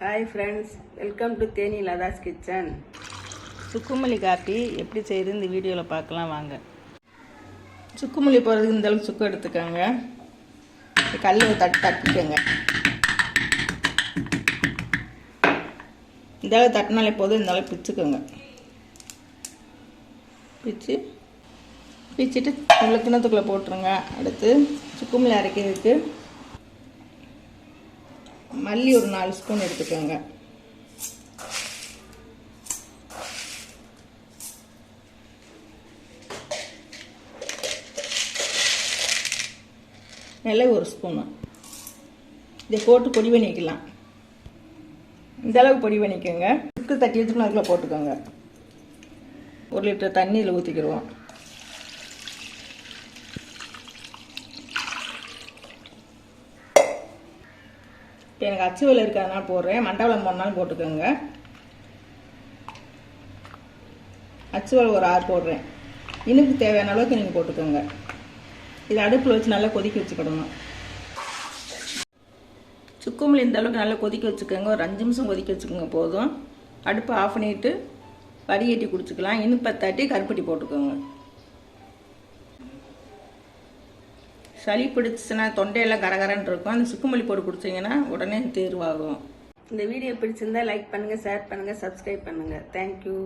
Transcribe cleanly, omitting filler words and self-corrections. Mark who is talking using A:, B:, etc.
A: Hi friends, welcome to Theni Latha's kitchen. சுக்குமல்லி காப்பி எப்படி செய்யுது இந்த வீடியோவில் பார்க்கலாம் வாங்க. சுக்குமல்லி போகிறதுக்கு இந்த அளவுக்கு சுக்கு எடுத்துக்கோங்க. கல்லில் தட்டிக்கோங்க. இந்த அளவு தட்டினாலே போதும். இந்த அளவு பிச்சுக்கோங்க. பிச்சுட்டு உள்ள கிணத்துக்குள்ளே போட்டுருங்க. அடுத்து சுக்குமல்லி அரைக்கிறதுக்கு மல்லி ஒரு 4 ஸ்பூன் எடுத்துக்கோங்க. மிளகு 1 ஸ்பூனு. இதை போட்டு பொடி பண்ணிக்கலாம். இந்த அளவுக்கு பொடி பண்ணிக்கோங்க. சுக்கு தட்டி வச்சுக்கணும், அதுக்குள்ளே போட்டுக்கோங்க. 1 லிட்டர் தண்ணி இதில் ஊற்றிக்கிடுவோம். இப்போ எனக்கு அச்சு வெல்லம் இருக்கிறதுனால போடுறேன். மண்டவெல்லம் போடனாலும் போட்டுக்கோங்க. அச்சு வெல்லம் ஒரு 6 போடுறேன். இனிப்பு தேவையான அளவுக்கு நீங்கள் போட்டுக்கோங்க. இதை அடுப்பில் வச்சு நல்லா கொதிக்க வச்சுக்கிடணும். சுக்குமல்லி இந்த அளவுக்கு நல்லா கொதிக்க வச்சுக்கோங்க. ஒரு 5 நிமிஷம் கொதிக்க வச்சுக்கோங்க போதும். அடுப்பை ஆஃப் பண்ணிவிட்டு வடிகட்டி குடிச்சிக்கலாம். இனிப்பை தட்டி கருப்பட்டி போட்டுக்கோங்க. சளி பிடிச்சிச்சுன்னா தொண்டையெல்லாம் கரகரன்னு இருக்கும். அந்த சுக்குமல்லி போட்டு குடிச்சிங்கன்னா உடனே தேர்வாகும். இந்த வீடியோ பிடிச்சிருந்தா லைக் பண்ணுங்கள், ஷேர் பண்ணுங்கள், சப்ஸ்கிரைப் பண்ணுங்கள். தேங்க்யூ.